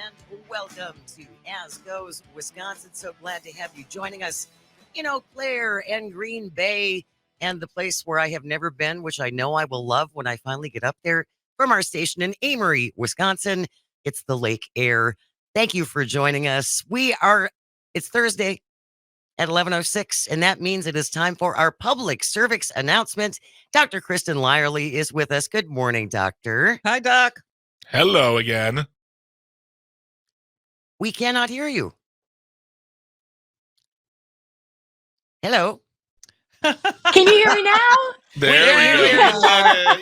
and welcome to As Goes Wisconsin. So glad to have you joining us in Eau Claire and Green Bay, and the place where I have never been, which I know I will love when I finally get up there, from our station in Amory, Wisconsin. It's the Lake Air. Thank you for joining us. It's Thursday at 11:06, and that means it is time for our public cervix announcement. Dr. Kristin Lyerly is with us. Good morning, doctor. Hi, Doc. Hello again. We cannot hear you. Hello. Can you hear me now? There we go.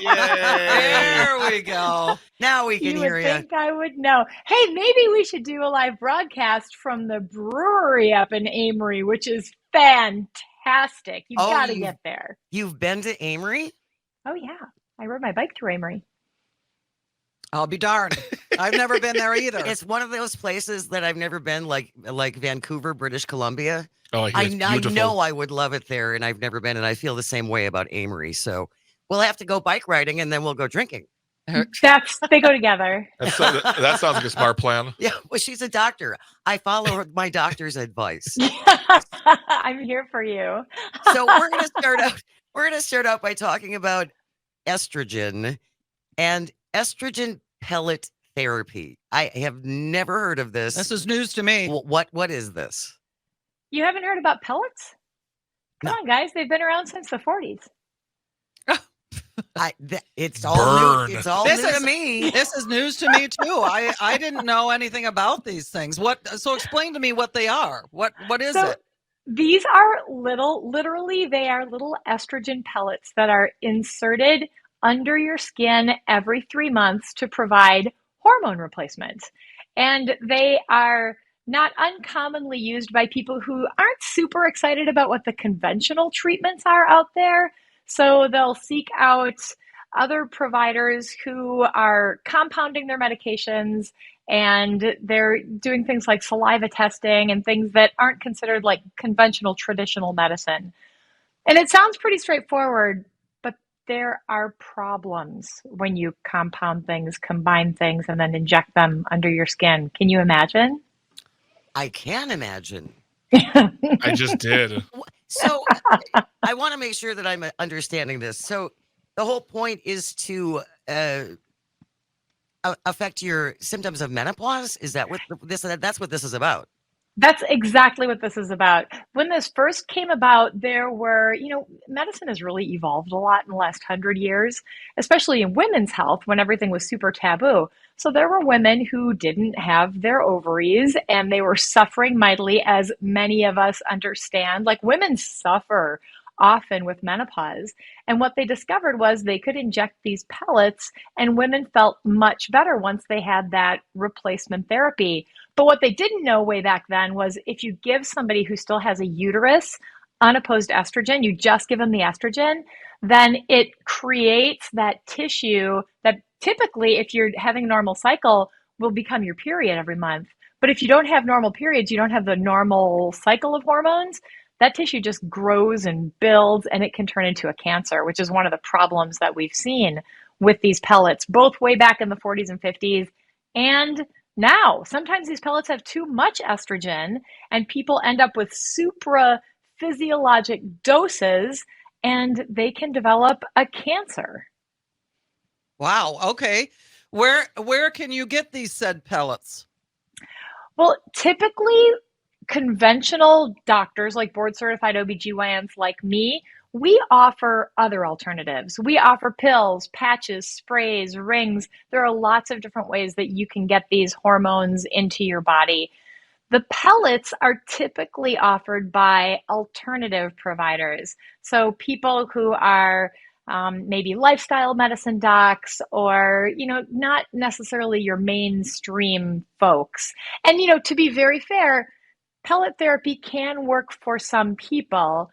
There we go. Now we can hear would you. think I would know. Hey, maybe we should do a live broadcast from the brewery up in Amory, which is fantastic. You've got to get there. You've been to Amory? Oh, yeah. I rode my bike through Amory. I'll be darned. I've never been there either. It's one of those places that I've never been, like Vancouver, British Columbia. Oh, I know I would love it there, and I've never been, and I feel the same way about Amory. So we'll have to go bike riding, and then we'll go drinking. They go together. That sounds like a smart plan. Yeah, well, she's a doctor. I follow my doctor's advice. I'm here for you. So we're gonna start out by talking about estrogen and estrogen pellet therapy. I have never heard of this. This is news to me. What is this? You haven't heard about pellets? Come on, guys. They've been around since the 40s. It's all new. It's all new to me. This is news to me too. I didn't know anything about these things. So explain to me what they are. What is it? These are literally they are little estrogen pellets that are inserted under your skin every 3 months to provide hormone replacement. And they are not uncommonly used by people who aren't super excited about what the conventional treatments are out there. So they'll seek out other providers who are compounding their medications, and they're doing things like saliva testing and things that aren't considered like conventional traditional medicine. And it sounds pretty straightforward, but there are problems when you compound things, combine things, and then inject them under your skin. Can you imagine? I can imagine. I just did. So I want to make sure that I'm understanding this. So the whole point is to affect your symptoms of menopause. Is that what that's what this is about? That's exactly what this is about. When this first came about, there were, medicine has really evolved a lot in the last 100 years, especially in women's health when everything was super taboo. So there were women who didn't have their ovaries and they were suffering mightily, as many of us understand. Like, women suffer often with menopause. And what they discovered was they could inject these pellets, and women felt much better once they had that replacement therapy. But what they didn't know way back then was if you give somebody who still has a uterus unopposed estrogen, you just give them the estrogen, then it creates that tissue that typically, if you're having a normal cycle, will become your period every month. But if you don't have normal periods, you don't have the normal cycle of hormones, that tissue just grows and builds, and it can turn into a cancer, which is one of the problems that we've seen with these pellets, both way back in the 40s and 50s and now. Sometimes these pellets have too much estrogen, and people end up with supra-physiologic doses, and they can develop a cancer. Wow. Okay. Where can you get these said pellets? Well, typically, conventional doctors, like board-certified OBGYNs like me, we offer other alternatives. We offer pills, patches, sprays, rings. There are lots of different ways that you can get these hormones into your body. The pellets are typically offered by alternative providers. So people who are maybe lifestyle medicine docs, or, not necessarily your mainstream folks. And, to be very fair, pellet therapy can work for some people,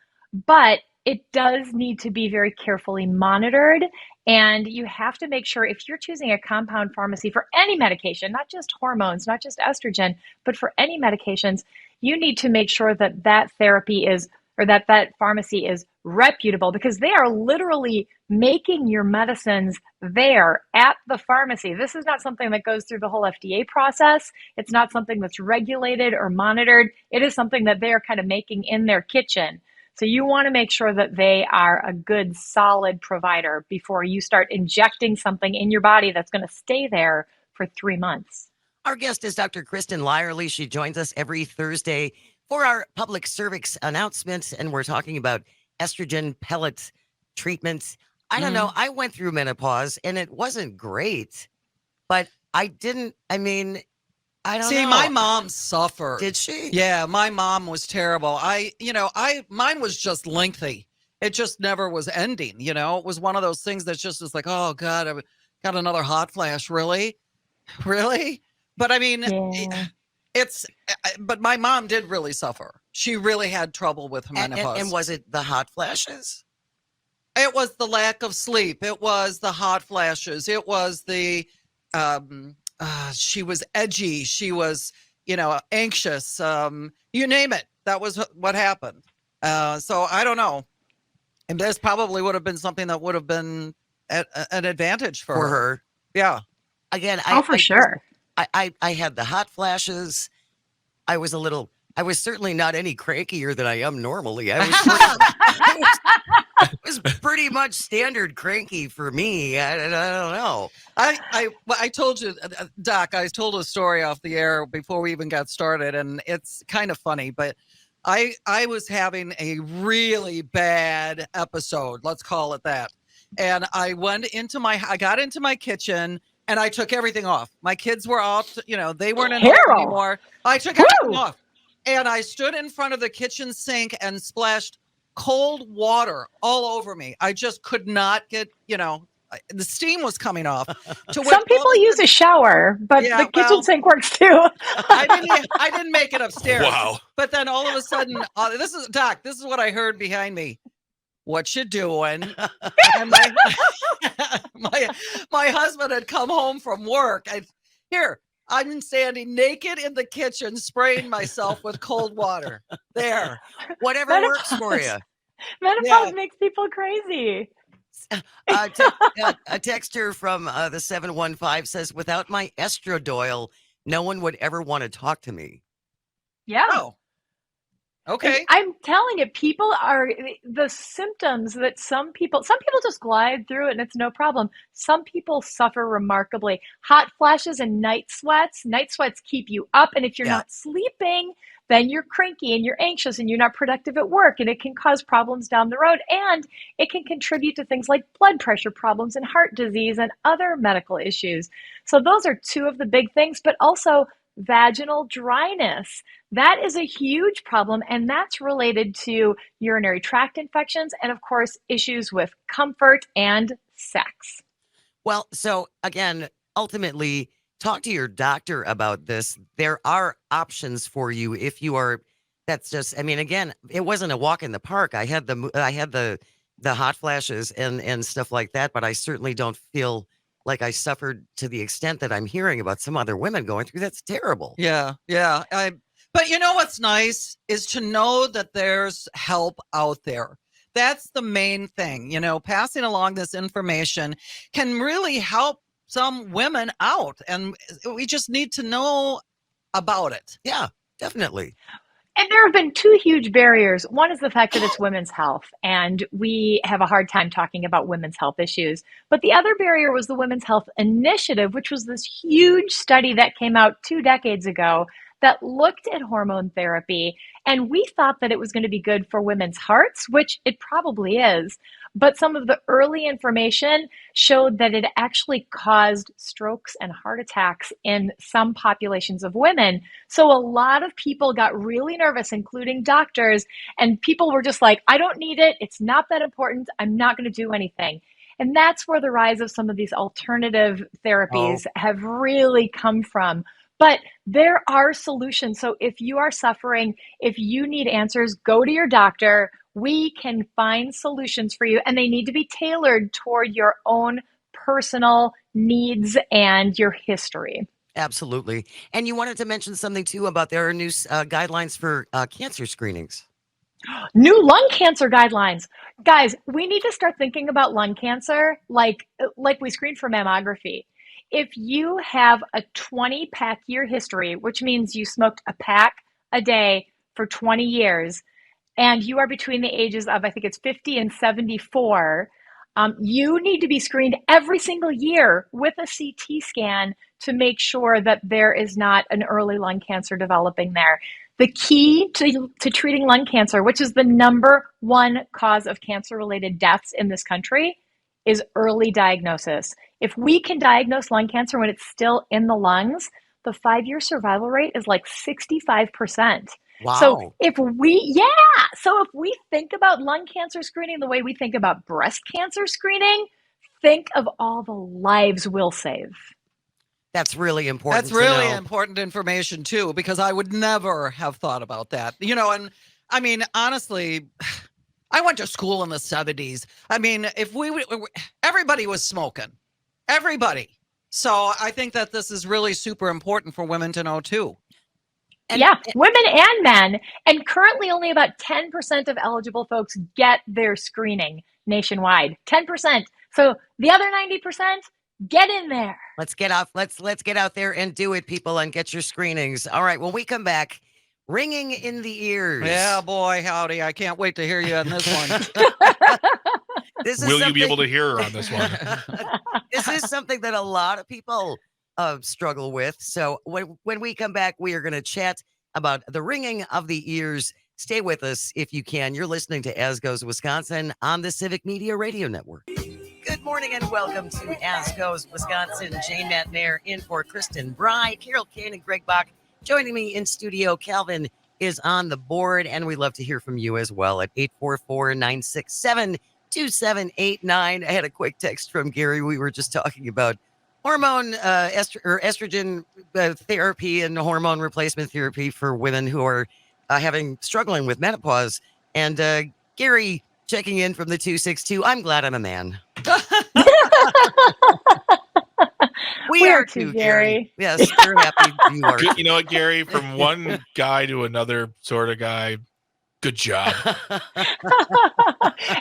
but it does need to be very carefully monitored. And you have to make sure, if you're choosing a compound pharmacy for any medication, not just hormones, not just estrogen, but for any medications, you need to make sure that that therapy is, or that that pharmacy is reputable, because they are literally making your medicines there at the pharmacy. This is not something that goes through the whole FDA process. It's not something that's regulated or monitored. It is something that they are kind of making in their kitchen. So you want to make sure that they are a good, solid provider before you start injecting something in your body that's going to stay there for 3 months. Our guest is Dr. Kristin Lyerly. She joins us every Thursday for our public cervix announcements, and we're talking about estrogen pellet treatments. I don't know. I went through menopause, and it wasn't great, but I didn't. I mean, I don't know. See, my mom suffered. Did she? Yeah, my mom was terrible. Mine was just lengthy. It just never was ending. You know, it was one of those things that just is like, oh God, I got another hot flash. Really? But I mean, Yeah. but my mom did really suffer. She really had trouble with menopause. And was it the hot flashes? It was the lack of sleep. It was the hot flashes. It was the, she was edgy. She was, anxious. You name it. That was what happened. So I don't know. And this probably would have been something that would have been an advantage for her. Yeah. Again, For sure. I had the hot flashes. I was certainly not any crankier than I am normally. I was pretty much standard cranky for me. I don't know. I told you, Doc, I told a story off the air before we even got started, and it's kind of funny, but I was having a really bad episode, let's call it that. And I got into my kitchen and I took everything off. My kids were out, they weren't in home anymore. I took everything off. And I stood in front of the kitchen sink and splashed cold water all over me. I just could not get, the steam was coming off. Some people use a shower, but the kitchen sink works too. I didn't make it upstairs. Wow. But then all of a sudden, this is what I heard behind me. What you doing? And my husband had come home from work. I'm standing naked in the kitchen, spraying myself with cold water. There, whatever works for you. Menopause makes people crazy. A texter from the 715 says, "Without my estradiol, no one would ever want to talk to me." Yeah. Oh. Okay. I'm telling you, the symptoms that some people just glide through it and it's no problem. Some people suffer remarkably. Hot flashes and night sweats. Night sweats keep you up. And if you're not sleeping, then you're cranky and you're anxious and you're not productive at work. And it can cause problems down the road. And it can contribute to things like blood pressure problems and heart disease and other medical issues. So those are two of the big things, but also vaginal dryness. That is a huge problem, and that's related to urinary tract infections and, of course, issues with comfort and sex. Well, so again, ultimately, talk to your doctor about this. There are options for you if you are. That's just. I mean, again, it wasn't a walk in the park. I had the hot flashes and stuff like that, but I certainly don't feel like I suffered to the extent that I'm hearing about some other women going through. That's terrible. Yeah. But you know what's nice is to know that there's help out there. That's the main thing. Passing along this information can really help some women out, and we just need to know about it. Yeah, definitely. And there have been two huge barriers. One is the fact that it's women's health, and we have a hard time talking about women's health issues. But the other barrier was the Women's Health Initiative, which was this huge study that came out 2 decades ago that looked at hormone therapy. And we thought that it was going to be good for women's hearts, which it probably is. But some of the early information showed that it actually caused strokes and heart attacks in some populations of women. So a lot of people got really nervous, including doctors, and people were just like, I don't need it. It's not that important. I'm not going to do anything. And that's where the rise of some of these alternative therapies have really come from. But there are solutions. So if you are suffering, if you need answers, go to your doctor. We can find solutions for you, and they need to be tailored toward your own personal needs and your history. Absolutely. And you wanted to mention something too about there are new guidelines for cancer screenings. New lung cancer guidelines. Guys, we need to start thinking about lung cancer like we screen for mammography. If you have a 20 pack year history, which means you smoked a pack a day for 20 years, and you are between the ages of, I think it's 50 and 74, you need to be screened every single year with a CT scan to make sure that there is not an early lung cancer developing there. The key to treating lung cancer, which is the number one cause of cancer-related deaths in this country, is early diagnosis. If we can diagnose lung cancer when it's still in the lungs, the 5-year survival rate is like 65%. Wow. So if we think about lung cancer screening the way we think about breast cancer screening, think of all the lives we'll save. That's really important. That's really important information too, because I would never have thought about that. And I mean, honestly, I went to school in the 70s. I mean, everybody was smoking, everybody. So I think that this is really super important for women to know too. Women and men. And currently only about 10% of eligible folks get their screening nationwide. 10%. So the other 90%, get in there. Let's get out there and do it, people, and get your screenings. All right. When we come back, ringing in the ears. Yeah, boy, howdy. I can't wait to hear you on this one. Will you be able to hear her on this one? This is something that a lot of people struggle with. So when we come back, we are going to chat about the ringing of the ears. Stay with us if you can. You're listening to As Goes Wisconsin on the Civic Media Radio Network. Good morning and welcome to As Goes Wisconsin. Jane Matnair in for Kristen Bry, Carol Kane, and Greg Bach. Joining me in studio, Calvin is on the board, and we'd love to hear from you as well at 844-967-2789. I had a quick text from Gary. We were just talking about hormone estrogen therapy and hormone replacement therapy for women who are struggling with menopause. And Gary checking in from the 262. I'm glad I'm a man. We are too, Gary. Yes, we're happy you are. You know what, Gary? From one guy to another sort of guy, good job.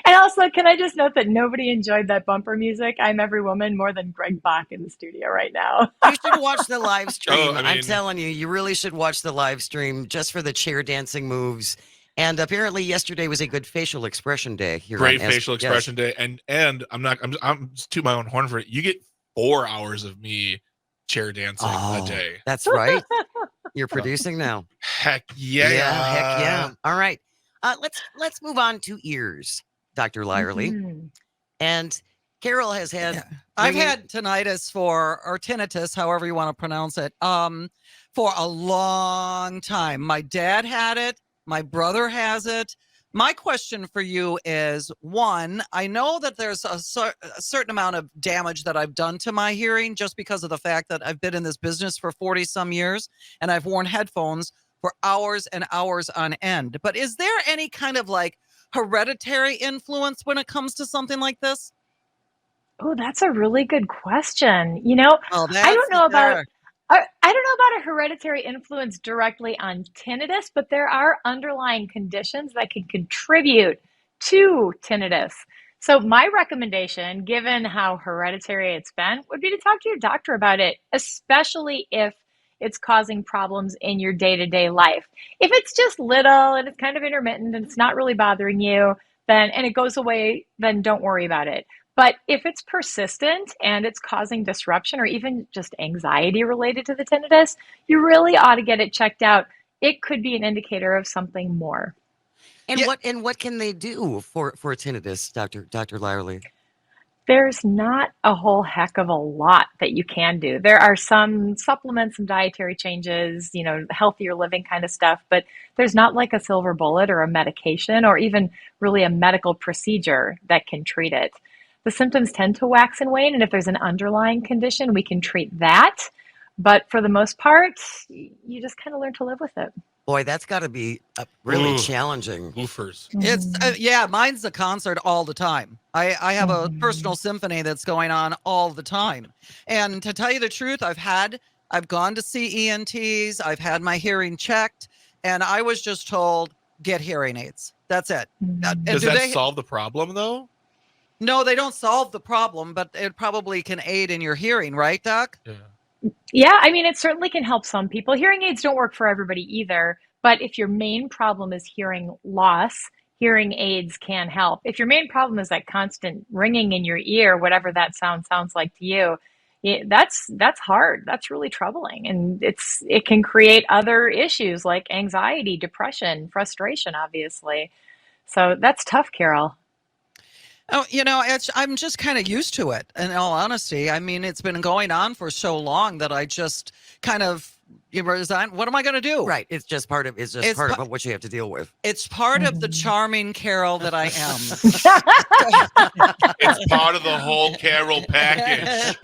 And also, can I just note that nobody enjoyed that bumper music, I'm Every Woman, more than Greg Bach in the studio right now. You should watch the live stream. I mean, I'm telling you, you really should watch the live stream just for the chair dancing moves. And apparently yesterday was a good facial expression day. Great facial expression day. And I'm to my own horn for it. You get 4 hours of me chair dancing a day. That's right. You're producing now. Heck yeah. Heck yeah. All right. Let's move on to ears, Dr. Lyerly. Mm-hmm. And Carol has had I've had tinnitus or tinnitus, however you want to pronounce it, for a long time. My dad had it. My brother has it. My question for you is, one, I know that there's a certain amount of damage that I've done to my hearing just because of the fact that I've been in this business for 40 some years and I've worn headphones for hours and hours on end. But is there any kind of like hereditary influence when it comes to something like this? Oh, that's a really good question. I don't know about a hereditary influence directly on tinnitus, but there are underlying conditions that can contribute to tinnitus. So my recommendation, given how hereditary it's been, would be to talk to your doctor about it, especially if it's causing problems in your day-to-day life. If it's just little and it's kind of intermittent and it's not really bothering you, and it goes away, then don't worry about it. But if it's persistent and it's causing disruption or even just anxiety related to the tinnitus, you really ought to get it checked out. It could be an indicator of something more. And what can they do for tinnitus, Dr. Lyerly? There's not a whole heck of a lot that you can do. There are some supplements, some dietary changes, healthier living kind of stuff, but there's not like a silver bullet or a medication or even really a medical procedure that can treat it. The symptoms tend to wax and wane, and if there's an underlying condition, we can treat that. But for the most part, you just kind of learn to live with it. Boy, that's got to be really challenging. Woofers. It's mine's a concert all the time. I have a personal symphony that's going on all the time. And to tell you the truth, I've gone to see ENTs. I've had my hearing checked, and I was just told, get hearing aids. That's it. And Does do that they- solve the problem though? No, they don't solve the problem, but it probably can aid in your hearing, right, Doc? Yeah. Yeah, I mean, it certainly can help some people. Hearing aids don't work for everybody either, but if your main problem is hearing loss, hearing aids can help. If your main problem is that constant ringing in your ear, whatever that sounds like to you, that's hard. That's really troubling, and it can create other issues like anxiety, depression, frustration, obviously. So that's tough, Carol. Oh, I'm just kind of used to it. In all honesty, I mean, it's been going on for so long that I just kind of resign. What am I going to do? Right. It's just part of what you have to deal with. It's part of the charming Carol that I am. It's part of the whole Carol package.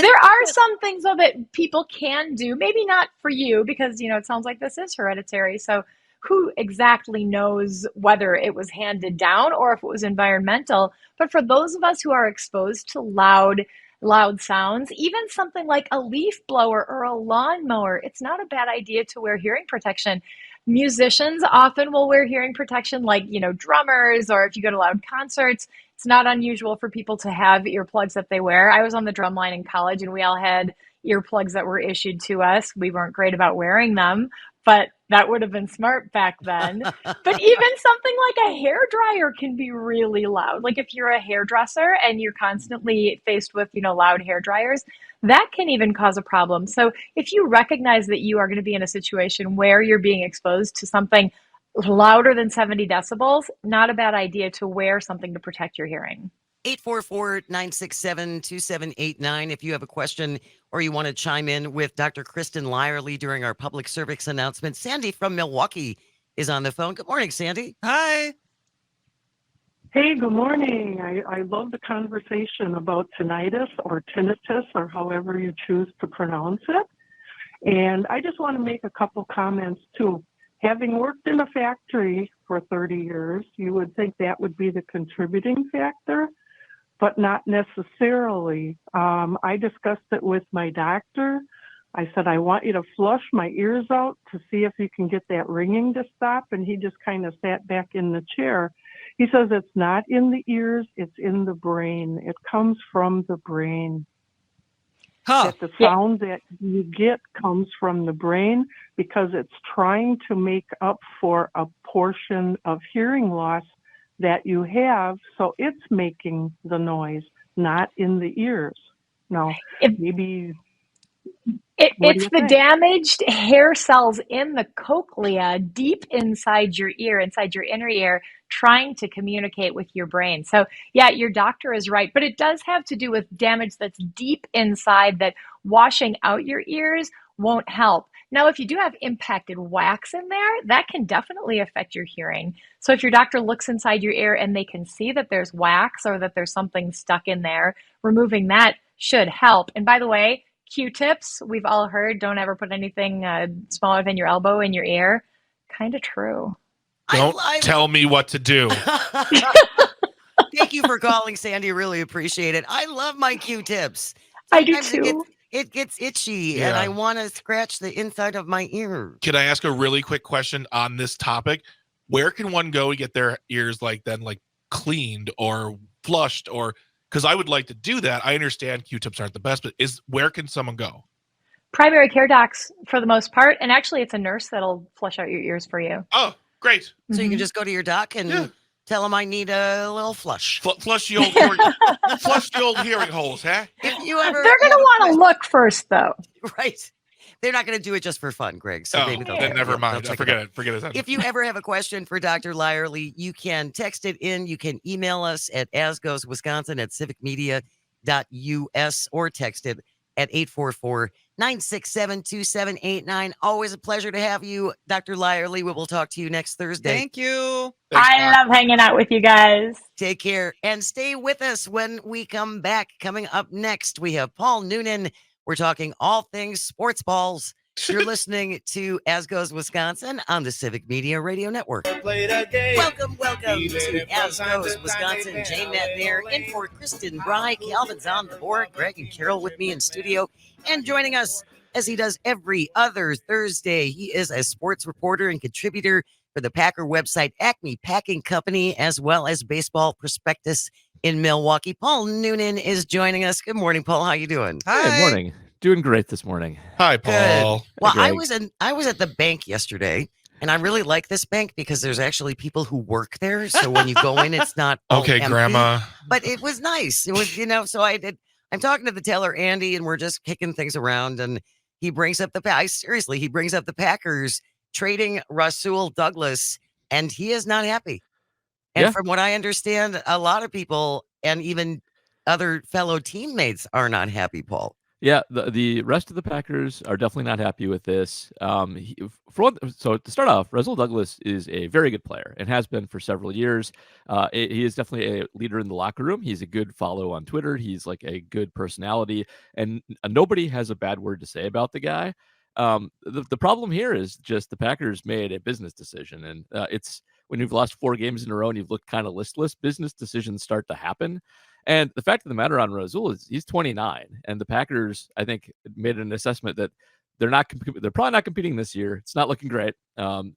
There are some things though that people can do, maybe not for you because it sounds like this is hereditary. So who exactly knows whether it was handed down or if it was environmental? But for those of us who are exposed to loud sounds, even something like a leaf blower or a lawnmower, it's not a bad idea to wear hearing protection. Musicians often will wear hearing protection, like, drummers, or if you go to loud concerts, it's not unusual for people to have earplugs that they wear. I was on the drum line in college and we all had earplugs that were issued to us. We weren't great about wearing them, but that would have been smart back then. But even something like a hairdryer can be really loud. Like if you're a hairdresser and you're constantly faced with, loud hair dryers, that can even cause a problem. So if you recognize that you are going to be in a situation where you're being exposed to something louder than 70 decibels, not a bad idea to wear something to protect your hearing. 844-967-2789 if you have a question or you want to chime in with Dr. Kristin Lyerly during our public cervix announcement. Sandy from Milwaukee is on the phone. Good morning, Sandy. Hi. Hey, good morning. I love the conversation about tinnitus or tinnitus or however you choose to pronounce it. And I just want to make a couple comments too. Having worked in a factory for 30 years, you would think that would be the contributing factor, but not necessarily. I discussed it with my doctor. I said, I want you to flush my ears out to see if you can get that ringing to stop. And he just kind of sat back in the chair. He says, it's not in the ears, it's in the brain. It comes from the brain. Huh. That the sound that you get comes from the brain because it's trying to make up for a portion of hearing loss that you have, so it's making the noise, not in the ears. Now, maybe it's the damaged hair cells in the cochlea deep inside your ear, inside your inner ear, trying to communicate with your brain. So yeah, your doctor is right, but it does have to do with damage that's deep inside that washing out your ears won't help. Now, if you do have impacted wax in there, that can definitely affect your hearing. So if your doctor looks inside your ear and they can see that there's wax or that there's something stuck in there, removing that should help. And by the way, Q-tips, we've all heard, don't ever put anything smaller than your elbow in your ear. Kind of true. Don't tell me what to do. Thank you for calling, Sandy. Really appreciate it. I love my Q-tips. I do too. It gets itchy and I want to scratch the inside of my ear. Can I ask a really quick question on this topic? Where can one go and get their ears cleaned or flushed? Or because I would like to do that. I understand Q-tips aren't the best, but where can someone go? Primary care docs for the most part. And actually it's a nurse that'll flush out your ears for you. Oh, great. So you can just go to your doc and tell them I need a little flush. Flush the old flush the old hearing holes, huh? If you ever, they're going to want to look first, though. Right. They're not going to do it just for fun, Greg. So maybe they'll never mind. Forget it. If you ever have a question for Dr. Lyerly, you can text it in. You can email us at asgoeswisconsin@civicmedia.us or text it at 844-967-2789. Always a pleasure to have you, Dr. Lyerly. We will talk to you next Thursday. Thank you. Thanks, I love hanging out with you guys. Take care and stay with us when we come back. Coming up next, we have Paul Noonan. We're talking all things sports balls. You're listening to As Goes Wisconsin on the Civic Media Radio Network. Welcome to As Goes Wisconsin. Jane Matt in for Kristen Bry. Calvin's on the board. Greg and Carol with me in studio. And joining us as he does every other Thursday. He is a sports reporter and contributor for the Packer website Acme Packing Company, as well as Baseball Prospectus in Milwaukee. Paul Noonan is joining us. Good morning, Paul. How you doing? Hi. Hey, morning. Doing great this morning. Hi, Good. Paul. Well, Greg. I was at the bank yesterday, and I really like this bank because there's actually people who work there. So when you go in, it's not all Okay, empty. Grandma. But it was nice. It was, so I'm talking to the teller, Andy, and we're just kicking things around. And he brings up he brings up the Packers trading Rasul Douglas, and he is not happy. And Yeah. from what I understand, a lot of people and even other fellow teammates are not happy, Paul. Yeah, the rest of the Packers are definitely not happy with this. So to start off, Rasul Douglas is a very good player and has been for several years. He is definitely a leader in the locker room. He's a good follow on Twitter. He's like a good personality, and nobody has a bad word to say about the guy. The problem here is just the Packers made a business decision, and it's when you've lost 4 games in a row and you've looked kind of listless, business decisions start to happen. And the fact of the matter on Rasul is he's 29, and the Packers, I think, made an assessment that they're probably not competing this year. It's not looking great.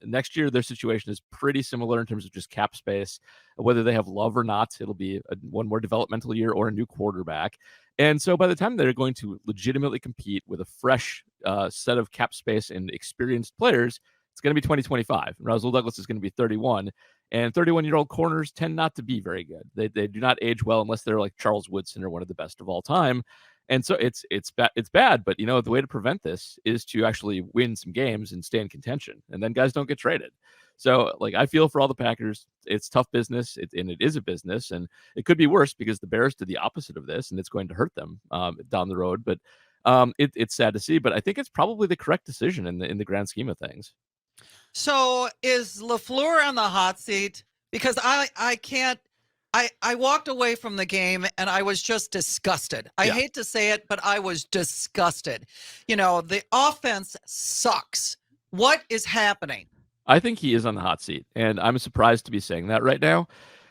Next year, their situation is pretty similar in terms of just cap space. Whether they have Love or not, it'll be one more developmental year or a new quarterback. And so by the time they're going to legitimately compete with a fresh set of cap space and experienced players, it's going to be 2025. Rasul Douglas is going to be 31. And 31-year-old corners tend not to be very good. They do not age well unless they're like Charles Woodson or one of the best of all time. And so it's bad. But the way to prevent this is to actually win some games and stay in contention, and then guys don't get traded. So I feel for all the Packers. It's tough business, and it is a business, and it could be worse because the Bears did the opposite of this, and it's going to hurt them down the road. But it's sad to see. But I think it's probably the correct decision in the grand scheme of things. So is LaFleur on the hot seat? Because I can't. I walked away from the game and I was just disgusted. I hate to say it, but I was disgusted. The offense sucks. What is happening? I think he is on the hot seat, and I'm surprised to be saying that right now.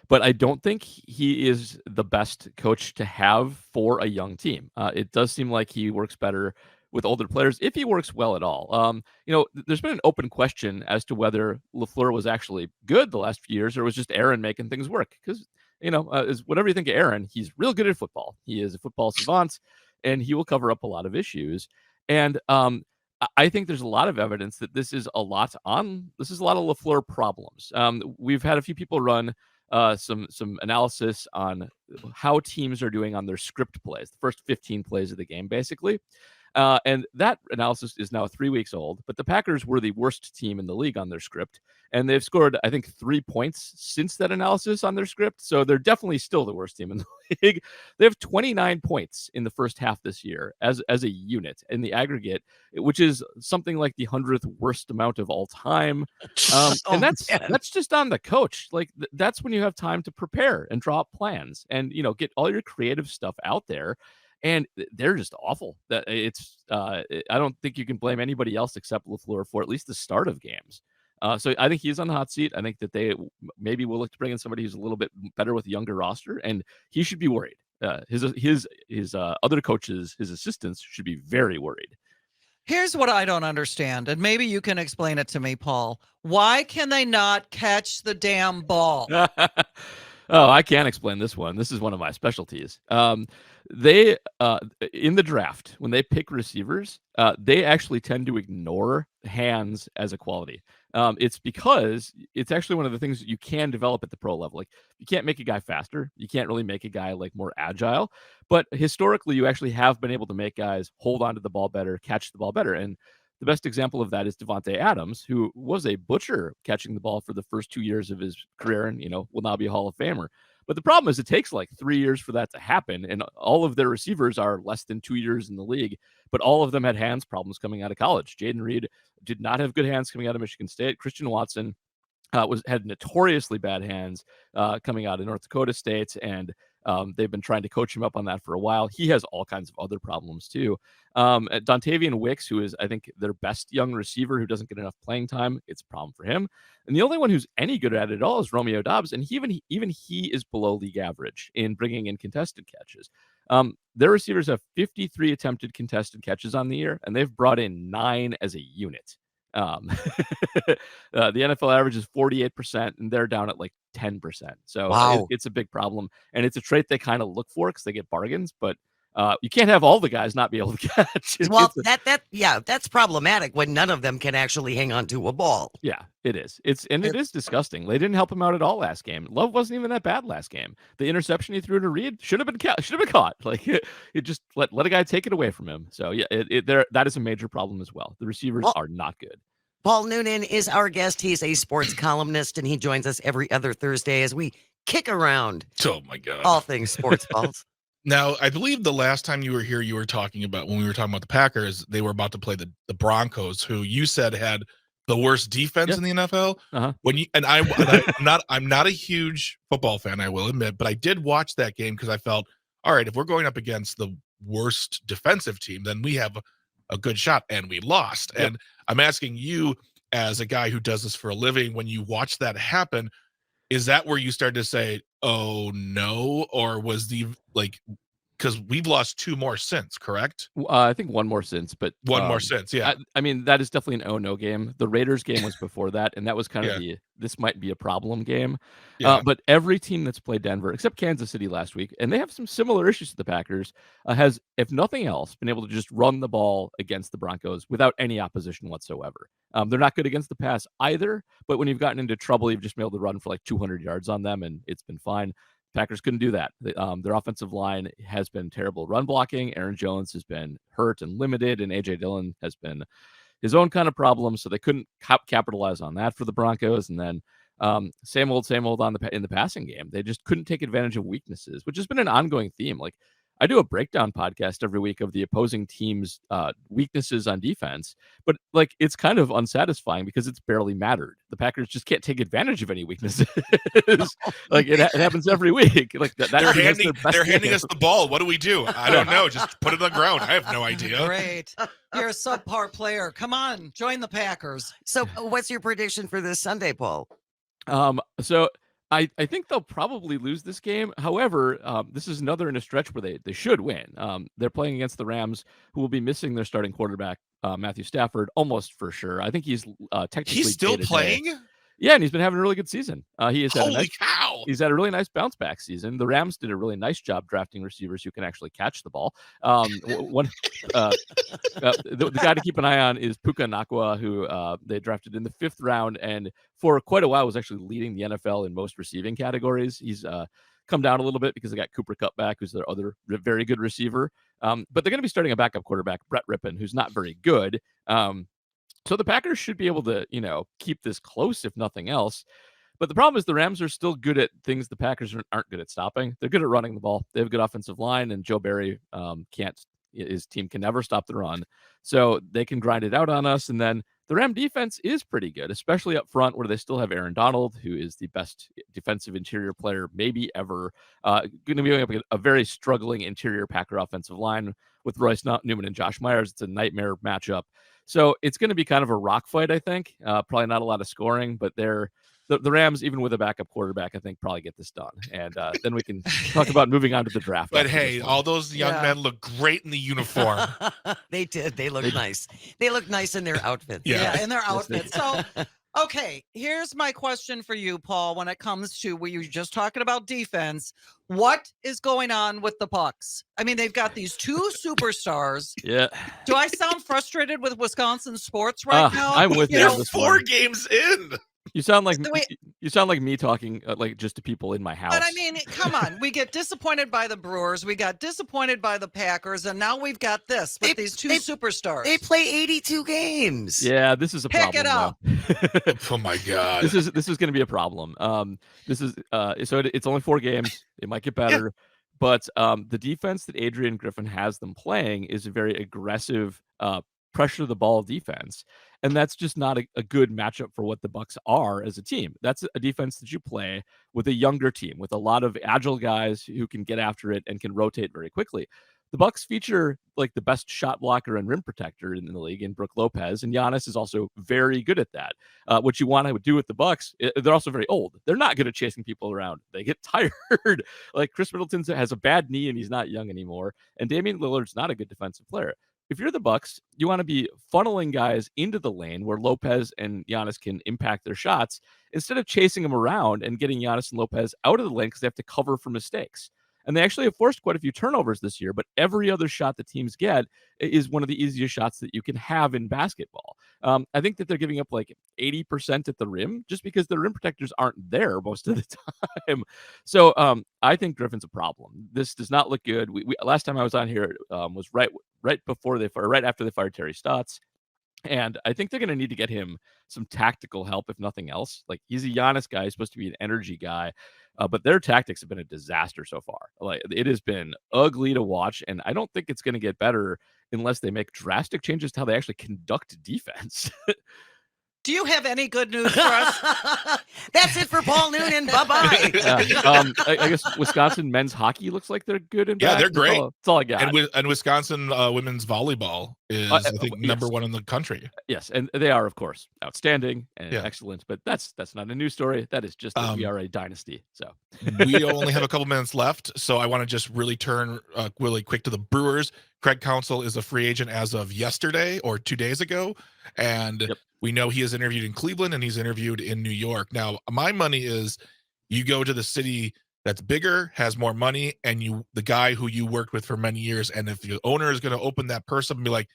But I don't think he is the best coach to have for a young team. It does seem like he works better with older players, if he works well at all. There's been an open question as to whether LaFleur was actually good the last few years or was just Aaron making things work. Because, whatever you think of Aaron, he's real good at football. He is a football savant, and he will cover up a lot of issues. And I think there's a lot of evidence that this is a lot of LaFleur problems. We've had a few people run some analysis on how teams are doing on their script plays, the first 15 plays of the game, basically. And that analysis is now 3 weeks old, but the Packers were the worst team in the league on their script, and they've scored, I think, 3 points since that analysis on their script. So they're definitely still the worst team in the league. They have 29 points in the first half this year as a unit in the aggregate, which is something like the 100th worst amount of all time. And that's just on the coach. That's when you have time to prepare and draw up plans and, get all your creative stuff out there. And they're just awful. I don't think you can blame anybody else except LaFleur for at least the start of games. So I think he's on the hot seat. I think that they maybe will look to bring in somebody who's a little bit better with a younger roster, and he should be worried. His other coaches, his assistants, should be very worried. Here's what I don't understand, and maybe you can explain it to me, Paul. Why can they not catch the damn ball? Oh, I can't explain this one. This is one of my specialties. They in the draft, when they pick receivers, they actually tend to ignore hands as a quality. It's because it's actually one of the things that you can develop at the pro level. You can't make a guy faster. You can't really make a guy more agile. But historically, you actually have been able to make guys hold onto the ball better, catch the ball better. And the best example of that is Davante Adams, who was a butcher catching the ball for the first 2 years of his career and, will now be a Hall of Famer. But the problem is it takes 3 years for that to happen. And all of their receivers are less than 2 years in the league, but all of them had hands problems coming out of college. Jaden Reed did not have good hands coming out of Michigan State. Christian Watson had notoriously bad hands coming out of North Dakota State, and they've been trying to coach him up on that for a while. He has all kinds of other problems too. Dontavian Wicks, who is, I think, their best young receiver who doesn't get enough playing time, it's a problem for him. And the only one who's any good at it at all is Romeo Doubs, and even he is below league average in bringing in contested catches. their receivers have 53 attempted contested catches on the year, and they've brought in 9 as a unit. The NFL average is 48%, and they're down at like 10%. So Wow. it's a big problem, and it's a trait they kind of look for because they get bargains, but you can't have all the guys not be able to catch. Well, that's problematic when none of them can actually hang on to a ball. Yeah, it is. It is disgusting. They didn't help him out at all last game. Love wasn't even that bad last game. The interception he threw to Reed should have been caught. Like it just let a guy take it away from him. So yeah, that is a major problem as well. The receivers are not good. Paul Noonan is our guest. He's a sports columnist, and he joins us every other Thursday as we kick around Oh my God. all things sports balls. Now, I believe the last time you were here, you were talking about when we were talking about the Packers, they were about to play the Broncos, who you said had the worst defense in the NFL. Uh-huh. I'm not a huge football fan, I will admit, but I did watch that game because I felt, all right, if we're going up against the worst defensive team, then we have a good shot, and we lost. Yep. And I'm asking you, as a guy who does this for a living, when you watch that happen, is that where you started to say, oh no, or was because we've lost 2 more since, correct? I think 1 more since, but 1 more since, yeah. I mean, that is definitely an oh-no game. The Raiders game was before that, and that was kind of this might be a problem game. Yeah. But every team that's played Denver, except Kansas City last week, and they have some similar issues to the Packers, has, if nothing else, been able to just run the ball against the Broncos without any opposition whatsoever. They're not good against the pass either, but when you've gotten into trouble, you've just been able to run for like 200 yards on them, and it's been fine. Packers couldn't do that. Their offensive line has been terrible run blocking. Aaron Jones has been hurt and limited, and A.J. Dillon has been his own kind of problem, so they couldn't capitalize on that for the Broncos. And then same old in the passing game. They just couldn't take advantage of weaknesses, which has been an ongoing theme. Like, I do a breakdown podcast every week of the opposing team's weaknesses on defense, but like it's kind of unsatisfying because it's barely mattered. The Packers just can't take advantage of any weaknesses. Like it happens every week. Like they're handing us the ball. What do we do? I don't know. Just put it on the ground. I have no idea. Great. You're a subpar player. Come on, join the Packers. So what's your prediction for this Sunday, Paul? So I think they'll probably lose this game. However, this is another in a stretch where they should win. They're playing against the Rams, who will be missing their starting quarterback, Matthew Stafford, almost for sure. I think he's technically he's still day-to-day. playing. Yeah, and he's been having a really good season. Holy cow! He's had a really nice bounce back season. The Rams did a really nice job drafting receivers who can actually catch the ball. The guy to keep an eye on is Puka Nacua, who they drafted in the 5th round, and for quite a while was actually leading the NFL in most receiving categories. He's come down a little bit because they got Cooper Kupp back, who's their other very good receiver. But they're going to be starting a backup quarterback, Brett Rippon, who's not very good. So the Packers should be able to, keep this close, if nothing else. But the problem is the Rams are still good at things the Packers aren't good at stopping. They're good at running the ball. They have a good offensive line, and Joe Barry his team can never stop the run. So they can grind it out on us. And then the Ram defense is pretty good, especially up front where they still have Aaron Donald, who is the best defensive interior player maybe ever. Going to be going up against a very struggling interior Packer offensive line with Royce Newman and Josh Myers. It's a nightmare matchup. So it's going to be kind of a rock fight, I think. Probably not a lot of scoring, but the Rams, even with a backup quarterback, I think probably get this done. And then we can talk about moving on to the draft. But hey, all those young men look great in the uniform. They did. They look nice. They look nice in their outfits. Yeah, in their outfits. So, okay, here's my question for you, Paul. When it comes to what you were just talking about defense, what is going on with the Bucks? I mean, they've got these 2 superstars. Yeah. Do I sound frustrated with Wisconsin sports right now? I'm with you. They're 4 games in. You sound like me talking like just to people in my house. But I mean, come on. We get disappointed by the Brewers. We got disappointed by the Packers. And now we've got this with these 2 superstars. They play 82 games. Yeah, this is a problem. Pick it up. Oh my God. This is going to be a problem. It's only 4 games. It might get better. Yeah. But the defense that Adrian Griffin has them playing is a very aggressive pressure the ball defense. And that's just not a good matchup for what the Bucks are as a team. That's a defense that you play with a younger team, with a lot of agile guys who can get after it and can rotate very quickly. the Bucks feature like the best shot blocker and rim protector in the league in Brook Lopez, and Giannis is also very good at that. What you want to do with the Bucks, they're also very old. They're not good at chasing people around. They get tired. Like Chris Middleton has a bad knee and he's not young anymore, and Damian Lillard's not a good defensive player. If you're the Bucks, you want to be funneling guys into the lane where Lopez and Giannis can impact their shots instead of chasing them around and getting Giannis and Lopez out of the lane because they have to cover for mistakes. And they actually have forced quite a few turnovers this year, but every other shot the teams get is one of the easiest shots that you can have in basketball. I think that they're giving up like 80% at the rim just because the rim protectors aren't there most of the time. So I think Griffin's a problem. This does not look good. We last time I was on here was right after they fired Terry Stotts. And I think they're going to need to get him some tactical help, if nothing else. Like, he's a Giannis guy, he's supposed to be an energy guy, but their tactics have been a disaster so far. Like, it has been ugly to watch, and I don't think it's going to get better unless they make drastic changes to how they actually conduct defense. Do you have any good news for us? That's it for Paul Noonan. Bye-bye. I guess Wisconsin men's hockey looks like they're good and Yeah, back. they're great. That's all I got. And Wisconsin women's volleyball is, I think, number one in the country. Yes, and they are, of course, outstanding and Yeah. excellent. But that's not a news story. That is just that we are a dynasty. So we only have a couple minutes left, so I want to just really turn really quick to the Brewers. Craig Counsell is a free agent as of yesterday or 2 days ago, and we know he is interviewed in Cleveland and he's interviewed in New York. Now, my money is you go to the city that's bigger, has more money, and the guy who you worked with for many years, and if the owner is going to open that person and be like,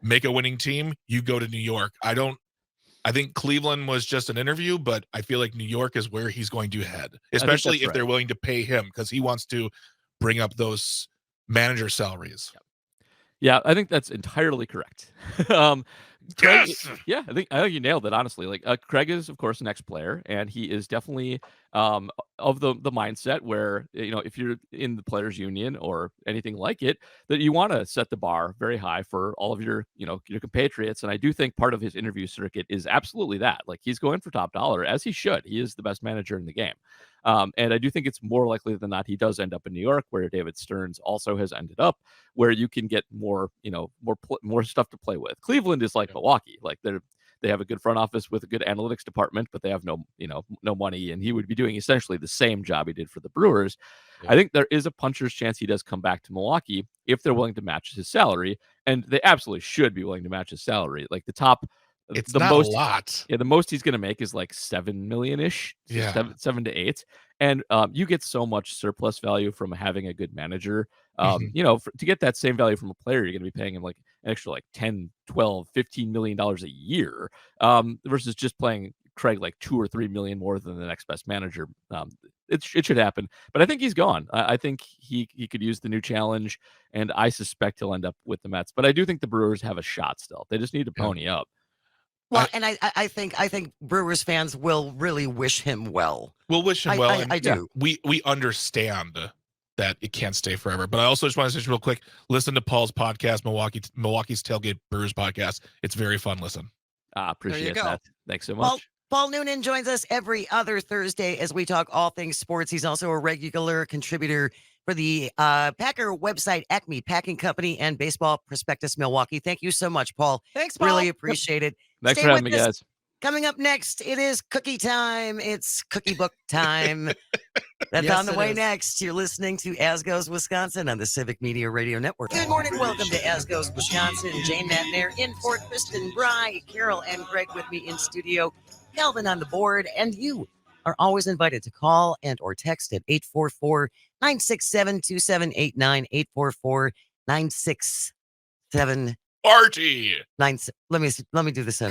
make a winning team, you go to New York. I think Cleveland was just an interview, but I feel like New York is where he's going to head, especially if they're willing to pay him, because he wants to bring up those manager salaries. Yeah, I think that's entirely correct. Craig, yeah, I think you nailed it. Honestly, like Craig is, of course, an ex-player, and he is definitely of the mindset where, if you're in the players' union or anything like it, that you want to set the bar very high for all of your compatriots. And I do think part of his interview circuit is absolutely that. Like, he's going for top dollar, as he should. He is the best manager in the game. And I do think it's more likely than not he does end up in New York, where David Stearns also has ended up, where you can get more stuff to play with. Cleveland is like Milwaukee. Like, they have a good front office with a good analytics department, but they have no money, and he would be doing essentially the same job he did for the Brewers. I think there is a puncher's chance he does come back to Milwaukee if they're willing to match his salary, and they absolutely should be willing to match his salary. Like, it's the not most, a lot. Yeah, the most he's going to make is like $7 million-ish, 7 to 8, and you get so much surplus value from having a good manager. To get that same value from a player, you're going to be paying him like an extra like $10, $12, $15 million a year, versus just playing Craig like $2 or $3 million more than the next best manager. It should happen, but I think he's gone. I think he could use the new challenge, and I suspect he'll end up with the Mets. But I do think the Brewers have a shot still. They just need to pony up. Well, and I think Brewers fans will really wish him well. We'll wish him well. I do. We understand that it can't stay forever. But I also just want to say real quick, listen to Paul's podcast, Milwaukee's Tailgate Brewers podcast. It's very fun. Listen. Appreciate that. Thanks so much. Paul Noonan joins us every other Thursday as we talk all things sports. He's also a regular contributor for the Packer website, Acme Packing Company, and Baseball Prospectus Milwaukee. Thank you so much, Paul. Thanks, Paul. Really appreciate it. Thanks for having me, guys. Coming up next, it is cookie time. It's cookie book time. That's Yes, on the way is. next. You're listening to As Goes Wisconsin on the Civic Media Radio Network. Good morning. Welcome to As Goes Wisconsin. Jane Matnair in for Kristen Bry, Carol and Greg with me in studio, Calvin on the board, and you are always invited to call and or text at 844-967-2789, 844-967 Party. Let me do this.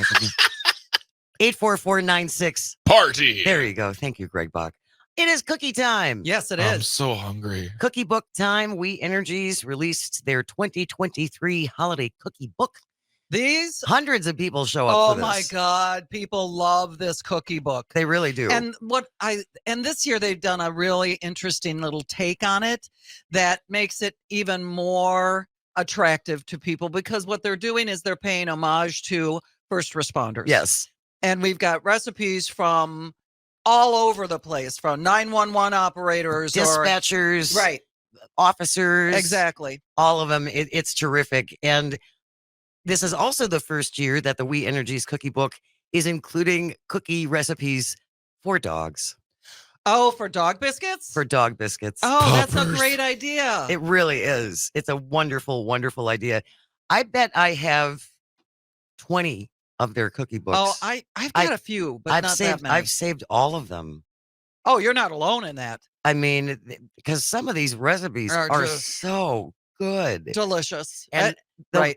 844-96 Party. There you go. Thank you, Greg Bach. It is cookie time. Yes, it I'm is. so hungry. Cookie book time. We Energies released their 2023 holiday cookie book. These Hundreds of people show up Oh for this. my God, people love this cookie book. They really do. And this year they've done a really interesting little take on it that makes it even more attractive to people, because what they're doing is they're paying homage to first responders. Yes. And we've got recipes from all over the place, from 911 operators, Dispatchers. right, officers. Exactly. All of them. It's terrific. And this is also the first year that the We Energies cookie book is including cookie recipes for dogs, Oh, for dog biscuits? for dog biscuits. Oh, that's a Puppers. great idea. It really is. It's a wonderful, wonderful idea. I bet I have 20 of their cookie books. Oh, I've got a few, but not that many. I've saved all of them. Oh, you're not alone in that. I mean, because some of these recipes Are are just so good. delicious. And right.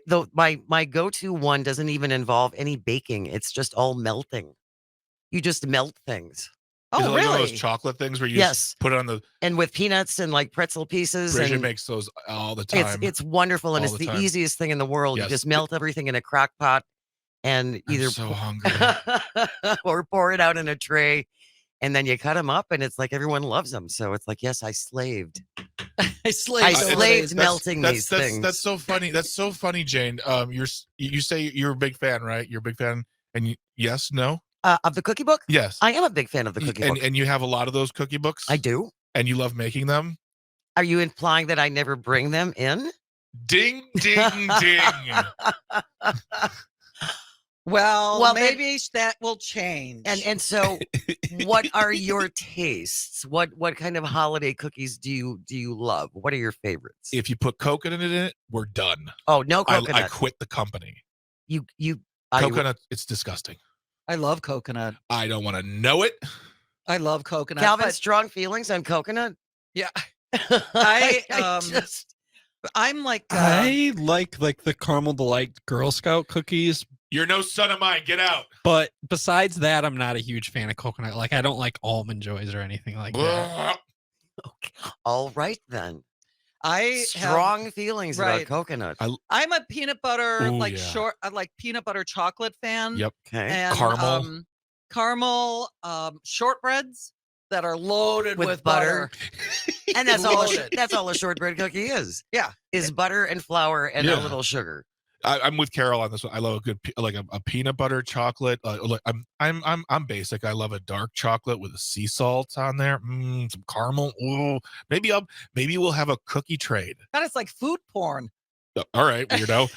My go-to one doesn't even involve any baking. It's just all melting. You just melt things. Is it Oh, like one of really? those chocolate things where you Yes. just put it on the. And with peanuts and like pretzel pieces. Bridget And makes those all the time. it's wonderful. And All it's the the time. easiest thing in the world. Yes. You just melt everything in a crock pot and I'm either so hungry. or pour it out in a tray. And then you cut them up and it's like everyone loves them. So it's like, yes, I slaved. I slaved over slaved these. melting these things. That's so funny. That's so funny, Jane. You say you're a big fan, right? You're a big fan, and yes, no, Of the cookie book? yes. I am a big fan of the cookie book. And you have a lot of those cookie books. I do. And you love making them. Are you implying that I never bring them in? Ding, ding, ding. Well, then- maybe that will change. And so what are your tastes? What kind of holiday cookies do you love? What are your favorites? If you put coconut in it, we're done. Oh, no I coconut. quit the company. you Coconut, it's disgusting. I love coconut. I don't want to know it. I love coconut. Calvin, but strong feelings on coconut? yeah, I just I'm like I like the caramel delight Girl Scout cookies, You're no son of mine. Get out. but besides that, I'm not a huge fan of coconut. Like I don't like almond joys or anything like that. Okay. All right then. I Strong feelings about right. coconut. I'm a peanut butter Ooh, like yeah. I like peanut butter chocolate fan. Yep. Okay. And Caramel. caramel shortbreads that are loaded With with butter. butter. And that's all Loaded. that's all a shortbread cookie is. Yeah. Is butter and flour and a Yeah. little sugar. I'm with Carol on this one. I love a good a peanut butter chocolate. Look, I'm basic. I love a dark chocolate with a sea salt on there. Some caramel. Ooh, maybe we'll have a cookie trade. God, it's like food porn. All right, weirdo.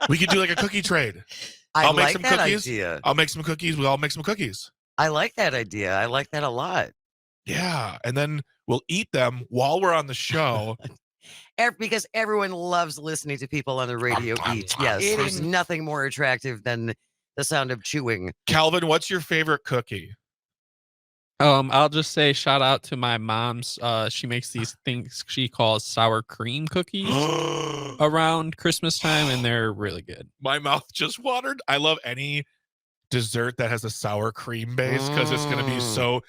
We could do like a cookie trade. I'll make like some that cookies. idea. I'll make some cookies. We all make some cookies. I like that idea. I like that a lot. Yeah, and then we'll eat them while we're on the show. Because everyone loves listening to people on the radio eat. Yes, there's Eating. nothing more attractive than the sound of chewing. Calvin, what's your favorite cookie? I'll just say shout out to my mom's. She makes these things she calls sour cream cookies around Christmas time, and they're really good. My mouth just watered. I love any dessert that has a sour cream base because it's going to be so.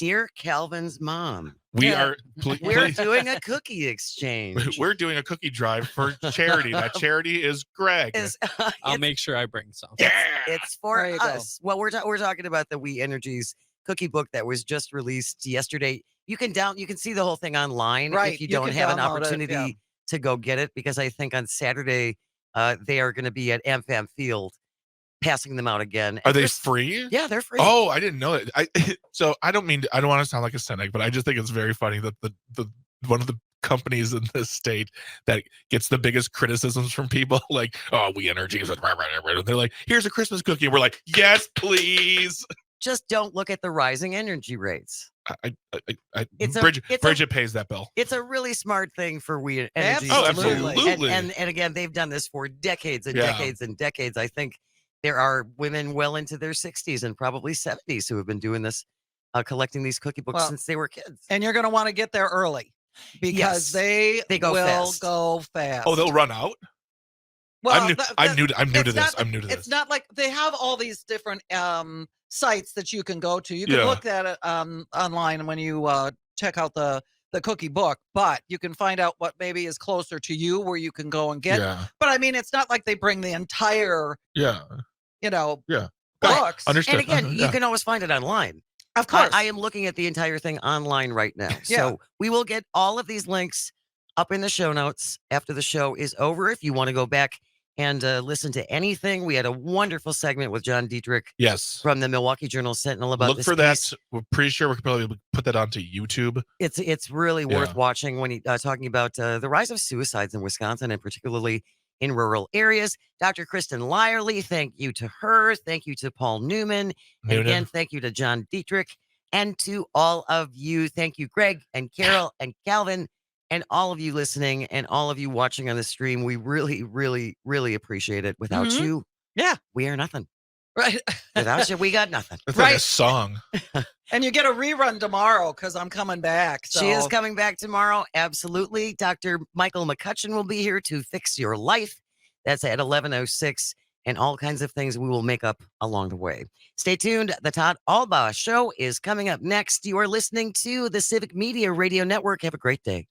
Dear Calvin's mom, We Yeah. are. we're doing a cookie exchange. We're doing a cookie drive for charity. That charity is Greg. I'll It's, make sure I bring some. Yeah. it's for There you go. us. Well, we're talking about the We Energies cookie book that was just released yesterday. You can see the whole thing online Right, if you you don't can have an download it, opportunity yeah. to go get it, because I think on Saturday they are going to be at AmFam Field passing them out again. Are And they for- free? Yeah, they're free. Oh, I didn't know it. So I don't want to sound like a cynic, but I just think it's very funny that the one of the companies in this state that gets the biggest criticisms from people like, oh, We Energies, and they're like, here's a Christmas cookie. And we're like, yes, please. Just don't look at the rising energy rates. It's a- Bridget pays that bill. It's a really smart thing for We Energies. Oh, to do. absolutely. And again, they've done this for decades and Yeah. decades and decades. I think there are women well into their 60s and probably 70s who have been doing this, collecting these cookie books Well, since they were kids. And you're going to want to get there early because Yes. They go will fast. go fast. Oh, they'll run out. Well, I'm new to it's this. not- I'm new to this. It's not like they have all these different sites that you can go to. You can Yeah. look at it online when you check out the cookie book, but you can find out what maybe is closer to you where you can go and get. Yeah. But I mean, it's not like they bring the entire, Yeah. books. Understood. And again, you Yeah. can always find it online. Of course. I am looking at the entire thing online right now. Yeah. So we will get all of these links up in the show notes after the show is over. If you want to go back and listen to anything. We had a wonderful segment with John Dietrich Yes. from the Milwaukee Journal Sentinel about Look this for case. that. We're pretty sure we could probably put that onto YouTube. It's really worth Yeah. watching when he talking about the rise of suicides in Wisconsin and particularly in rural areas. Dr. Kristin Lyerly, thank you to her. Thank you to Paul Noonan. And again, thank you to John Dietrich. And to all of you, thank you, Greg and Carol and Calvin, and all of you listening and all of you watching on the stream. We really, really, really appreciate it. Without you, we are nothing. Right. Without you, we got nothing. That's like a song. And you get a rerun tomorrow because I'm coming back. So. She is coming back tomorrow. Absolutely. Dr. Michael McCutcheon will be here to fix your life. That's at 11:06, and all kinds of things we will make up along the way. Stay tuned. The Todd Albaugh Show is coming up next. You are listening to the Civic Media Radio Network. Have a great day.